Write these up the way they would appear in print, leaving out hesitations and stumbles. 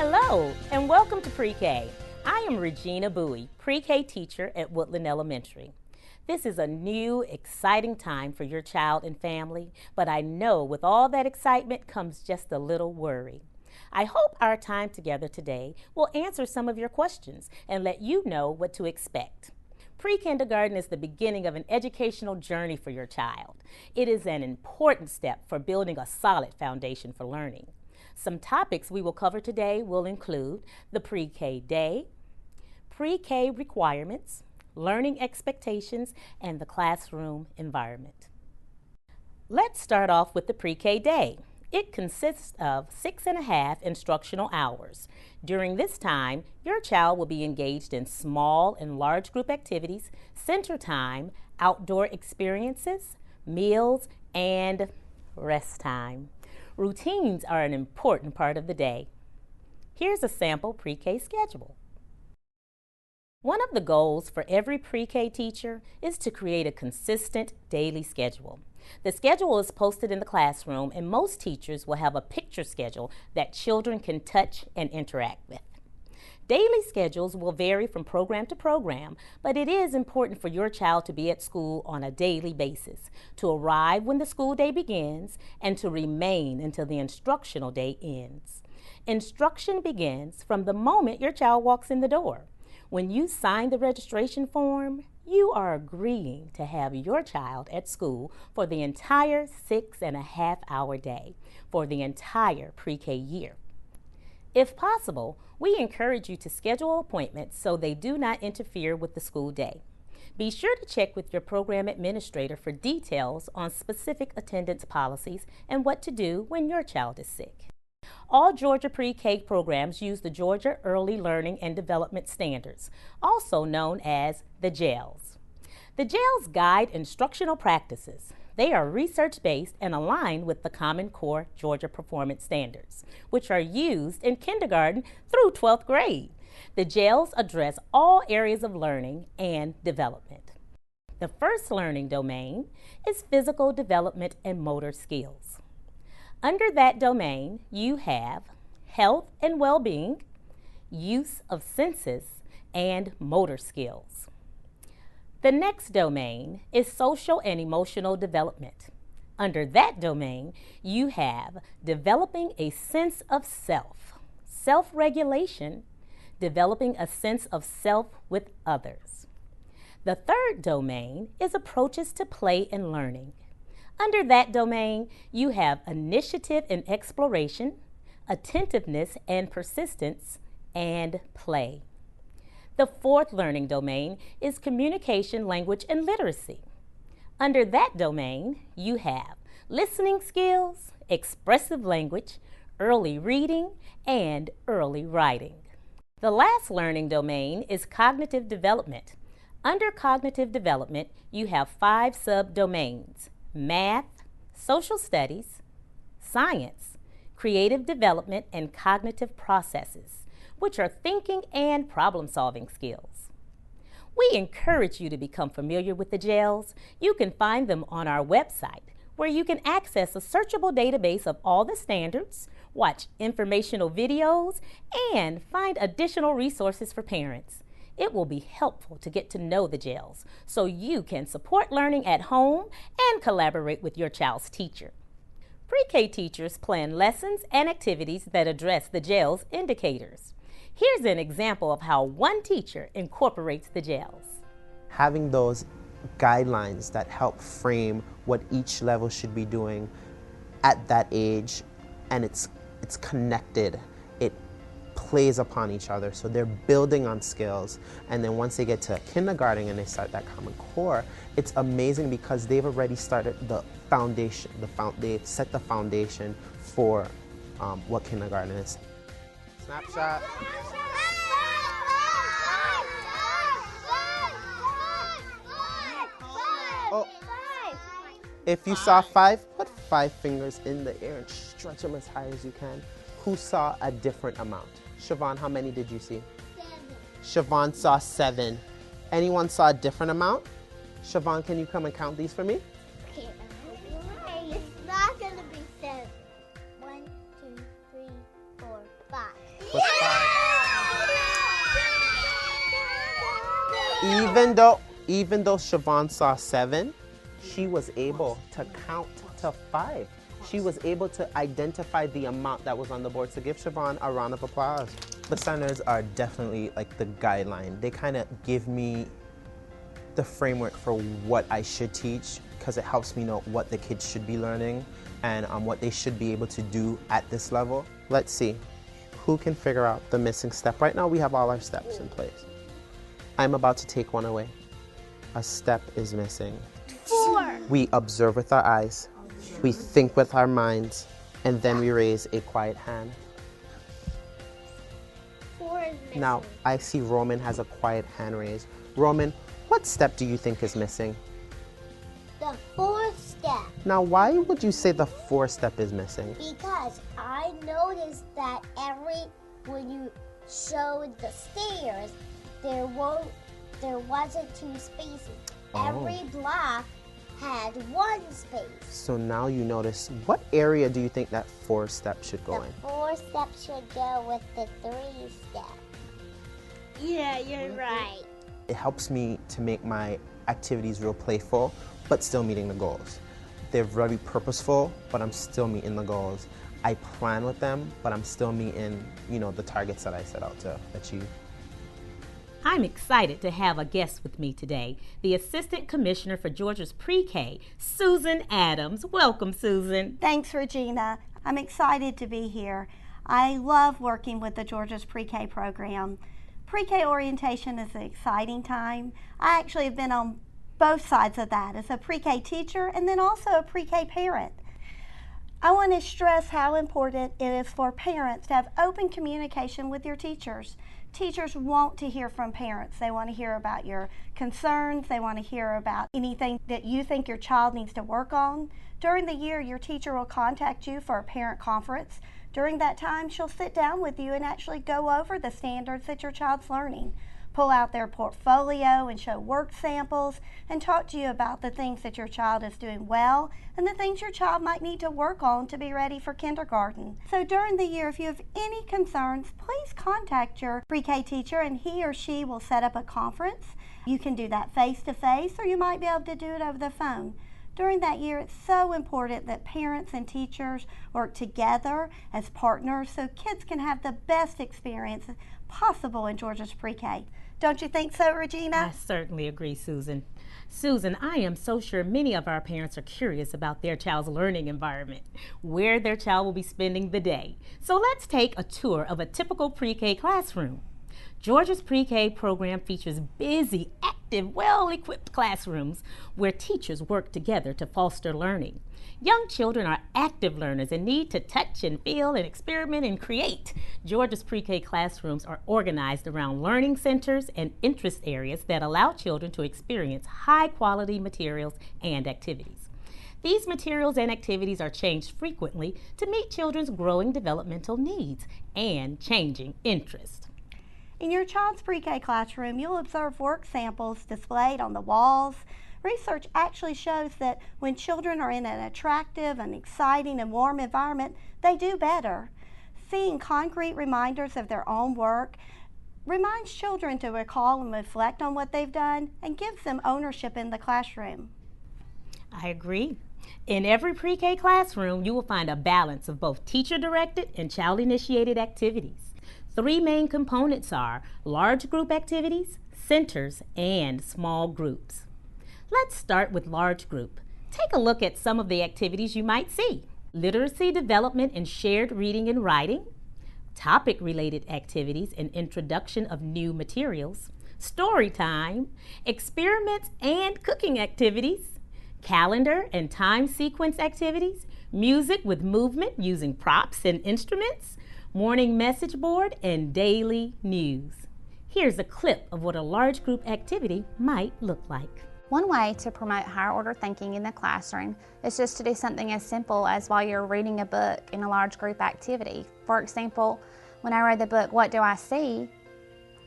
Hello, and welcome to Pre-K. I am Regina Bowie, Pre-K teacher at Woodland Elementary. This is a new, exciting time for your child and family, but I know with all that excitement comes just a little worry. I hope our time together today will answer some of your questions and let you know what to expect. Pre-kindergarten is the beginning of an educational journey for your child. It is an important step for building a solid foundation for learning. Some topics we will cover today will include the Pre-K day, Pre-K requirements, learning expectations, and the classroom environment. Let's start off with the Pre-K day. It consists of 6.5 instructional hours. During this time, your child will be engaged in small and large group activities, center time, outdoor experiences, meals, and rest time. Routines are an important part of the day. Here's a sample Pre-K schedule. One of the goals for every Pre-K teacher is to create a consistent daily schedule. The schedule is posted in the classroom, and most teachers will have a picture schedule that children can touch and interact with. Daily schedules will vary from program to program, but it is important for your child to be at school on a daily basis, to arrive when the school day begins, and to remain until the instructional day ends. Instruction begins from the moment your child walks in the door. When you sign the registration form, you are agreeing to have your child at school for the entire 6.5-hour day, for the entire Pre-K year. If possible, we encourage you to schedule appointments so they do not interfere with the school day. Be sure to check with your program administrator for details on specific attendance policies and what to do when your child is sick. All Georgia Pre-K programs use the Georgia Early Learning and Development Standards, also known as the GELS. The GELS guide instructional practices. They are research-based and aligned with the Common Core Georgia Performance Standards, which are used in kindergarten through 12th grade. The GELS address all areas of learning and development. The first learning domain is physical development and motor skills. Under that domain, you have health and well-being, use of senses, and motor skills. The next domain is social and emotional development. Under that domain, you have developing a sense of self, self-regulation, developing a sense of self with others. The third domain is approaches to play and learning. Under that domain, you have initiative and exploration, attentiveness and persistence, and play. The fourth learning domain is communication, language, and literacy. Under that domain, you have listening skills, expressive language, early reading, and early writing. The last learning domain is cognitive development. Under cognitive development, you have 5 subdomains: math, social studies, science, creative development, and cognitive processes, which are thinking and problem-solving skills. We encourage you to become familiar with the GELS. You can find them on our website, where you can access a searchable database of all the standards, watch informational videos, and find additional resources for parents. It will be helpful to get to know the GELS so you can support learning at home and collaborate with your child's teacher. Pre-K teachers plan lessons and activities that address the GELS indicators. Here's an example of how one teacher incorporates the GELS. Having those guidelines that help frame what each level should be doing at that age, and it's connected. It plays upon each other, so they're building on skills, and then once they get to kindergarten and they start that Common Core, it's amazing because they've already started the foundation. They've set the foundation for what kindergarten is. Snapshot. Oh. If you saw 5, put 5 fingers in the air and stretch them as high as you can. Who saw a different amount? Siobhan, how many did you see? 7. Siobhan saw 7. Anyone saw a different amount? Siobhan, can you come and count these for me? Okay, it's not going to be 7. 1, 2, 3, 4, 5. even though Siobhan saw 7, she was able to count to 5. She was able to identify the amount that was on the board. So give Siobhan a round of applause. The centers are definitely like the guideline. They kind of give me the framework for what I should teach, because it helps me know what the kids should be learning and what they should be able to do at this level. Let's see, who can figure out the missing step? Right now we have all our steps in place. I'm about to take one away. A step is missing. 4. We observe with our eyes, we think with our minds, and then we raise a quiet hand. 4 is missing. Now, I see Roman has a quiet hand raised. Roman, what step do you think is missing? The 4th step. Now, why would you say the 4th step is missing? Because I noticed that when you showed the stairs, there wasn't 2 spaces. Oh. Every block had 1 space. So now you notice, what area do you think that 4th step should go The in? 4th step should go with the 3 step. Yeah, you're right. It helps me to make my activities real playful, but still meeting the goals. They're very purposeful, but I'm still meeting the goals. I plan with them, but I'm still meeting, the targets that I set out to achieve. I'm excited to have a guest with me today, the Assistant Commissioner for Georgia's Pre-K, Susan Adams. Welcome, Susan. Thanks, Regina. I'm excited to be here. I love working with the Georgia's Pre-K program. Pre-K orientation is an exciting time. I actually have been on both sides of that as a Pre-K teacher and then also a Pre-K parent. I want to stress how important it is for parents to have open communication with your teachers. Teachers want to hear from parents. They want to hear about your concerns. They want to hear about anything that you think your child needs to work on. During the year, your teacher will contact you for a parent conference. During that time, she'll sit down with you and actually go over the standards that your child's learning. Pull out their portfolio and show work samples and talk to you about the things that your child is doing well and the things your child might need to work on to be ready for kindergarten. So during the year, if you have any concerns, please contact your pre-K teacher and he or she will set up a conference. You can do that face-to-face or you might be able to do it over the phone. During that year, it's so important that parents and teachers work together as partners so kids can have the best experience possible in Georgia's Pre-K. Don't you think so, Regina? I certainly agree, Susan. Susan, I am so sure many of our parents are curious about their child's learning environment, where their child will be spending the day. So let's take a tour of a typical pre-K classroom. Georgia's pre-K program features busy, active, well-equipped classrooms where teachers work together to foster learning. Young children are active learners and need to touch and feel and experiment and create. Georgia's pre-K classrooms are organized around learning centers and interest areas that allow children to experience high-quality materials and activities. These materials and activities are changed frequently to meet children's growing developmental needs and changing interests. In your child's pre-K classroom, you'll observe work samples displayed on the walls. Research actually shows that when children are in an attractive and exciting and warm environment, they do better. Seeing concrete reminders of their own work reminds children to recall and reflect on what they've done and gives them ownership in the classroom. I agree. In every pre-K classroom, you will find a balance of both teacher-directed and child-initiated activities. 3 main components are large group activities, centers, and small groups. Let's start with large group. Take a look at some of the activities you might see. Literacy development and shared reading and writing, topic-related activities and introduction of new materials, story time, experiments and cooking activities, calendar and time sequence activities, music with movement using props and instruments, morning message board, and daily news. Here's a clip of what a large group activity might look like. One way to promote higher order thinking in the classroom is just to do something as simple as while you're reading a book in a large group activity. For example, when I read the book, What Do I See?,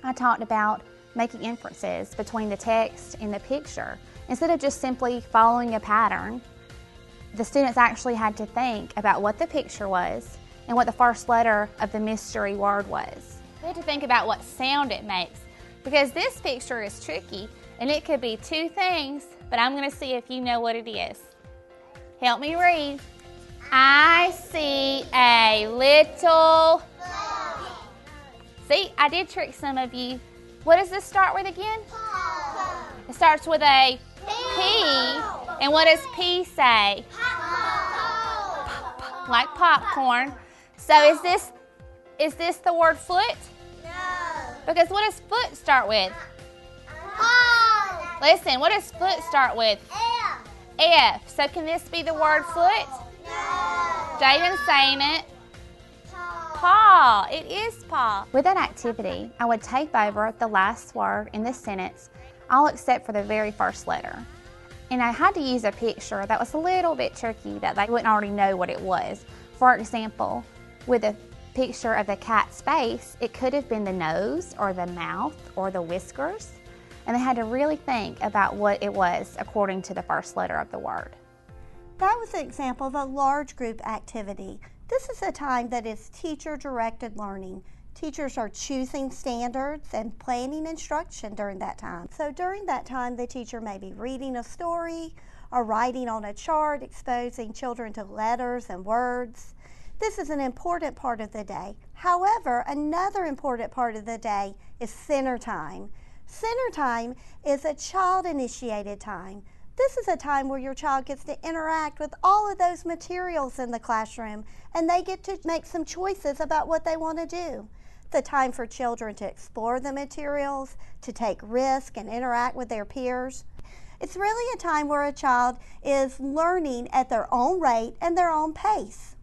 I talked about making inferences between the text and the picture. Instead of just simply following a pattern, the students actually had to think about what the picture was and what the first letter of the mystery word was. We had to think about what sound it makes because this picture is tricky and it could be two things, but I'm going to see if you know what it is. Help me read. I see a little... See, I did trick some of you. What does this start with again? It starts with a P. And what does P say? Like popcorn. So is this the word foot? No. Because what does foot start with? Listen, what does foot start with? F. F. So can this be the word foot? No. Jaden's saying it. Paw. It is paw. With that activity, I would tape over the last word in the sentence, all except for the very first letter. And I had to use a picture that was a little bit tricky that they wouldn't already know what it was. For example, with a picture of the cat's face, it could have been the nose or the mouth or the whiskers. And they had to really think about what it was according to the first letter of the word. That was an example of a large group activity. This is a time that is teacher-directed learning. Teachers are choosing standards and planning instruction during that time. So during that time, the teacher may be reading a story or writing on a chart, exposing children to letters and words. This is an important part of the day. However, another important part of the day is center time. Center time is a child-initiated time. This is a time where your child gets to interact with all of those materials in the classroom, and they get to make some choices about what they want to do. The time for children to explore the materials, to take risks and interact with their peers. It's really a time where a child is learning at their own rate and their own pace.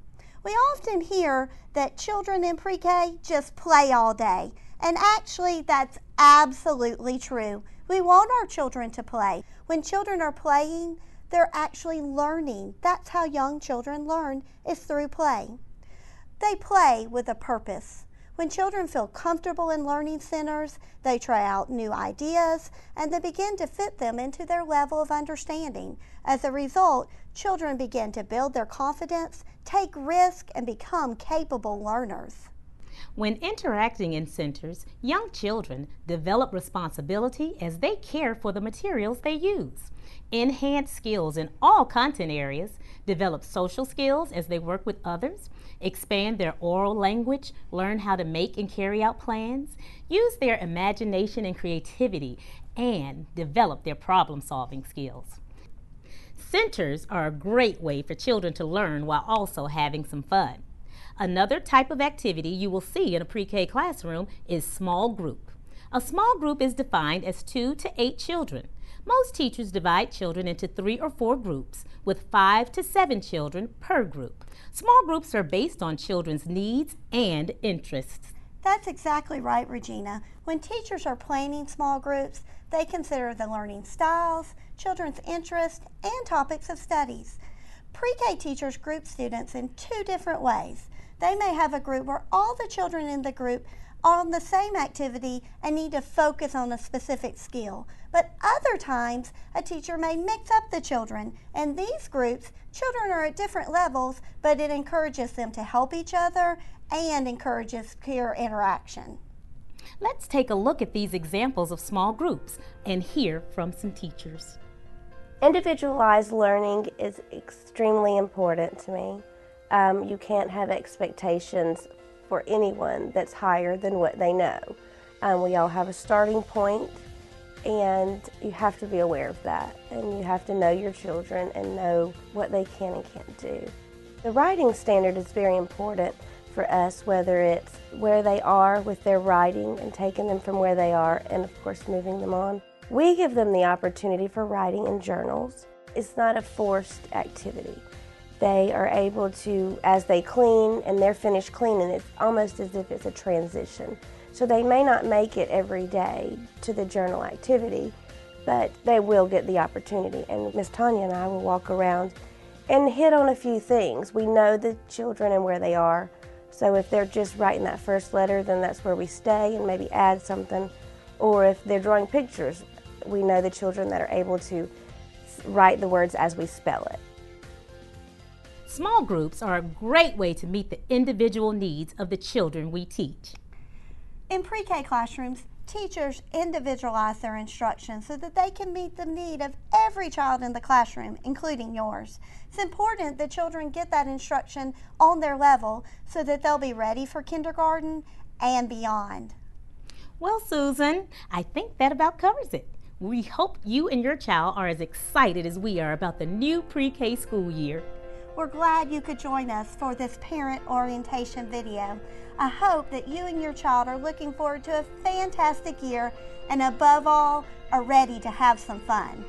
We often hear that children in pre-K just play all day, and actually that's absolutely true. We want our children to play. When children are playing, they're actually learning. That's how young children learn, is through play. They play with a purpose. When children feel comfortable in learning centers, they try out new ideas and they begin to fit them into their level of understanding. As a result, children begin to build their confidence, take risks, and become capable learners. When interacting in centers, young children develop responsibility as they care for the materials they use, enhance skills in all content areas, develop social skills as they work with others, expand their oral language, learn how to make and carry out plans, use their imagination and creativity, and develop their problem-solving skills. Centers are a great way for children to learn while also having some fun. Another type of activity you will see in a pre-K classroom is small group. A small group is defined as 2 to 8 children. Most teachers divide children into 3 or 4 groups, with 5 to 7 children per group. Small groups are based on children's needs and interests. That's exactly right, Regina. When teachers are planning small groups, they consider the learning styles, children's interests, and topics of studies. Pre-K teachers group students in 2 different ways. They may have a group where all the children in the group are on the same activity and need to focus on a specific skill. But other times, a teacher may mix up the children. In these groups, children are at different levels, but it encourages them to help each other and encourages peer interaction. Let's take a look at these examples of small groups and hear from some teachers. Individualized learning is extremely important to me. You can't have expectations for anyone that's higher than what they know. We all have a starting point, and you have to be aware of that, and you have to know your children and know what they can and can't do. The writing standard is very important for us, whether it's where they are with their writing and taking them from where they are and of course moving them on. We give them the opportunity for writing in journals. It's not a forced activity. They are able to, as they clean and they're finished cleaning, it's almost as if it's a transition. So they may not make it every day to the journal activity, but they will get the opportunity. And Miss Tanya and I will walk around and hit on a few things. We know the children and where they are. So if they're just writing that first letter, then that's where we stay and maybe add something. Or if they're drawing pictures, we know the children that are able to write the words as we spell it. Small groups are a great way to meet the individual needs of the children we teach. In pre-K classrooms, Teachers individualize their instruction so that they can meet the need of every child in the classroom, including yours. It's important that children get that instruction on their level so that they'll be ready for kindergarten and beyond. Well, Susan, I think that about covers it. We hope you and your child are as excited as we are about the new pre-K school year. We're glad you could join us for this parent orientation video. I hope that you and your child are looking forward to a fantastic year and above all, are ready to have some fun.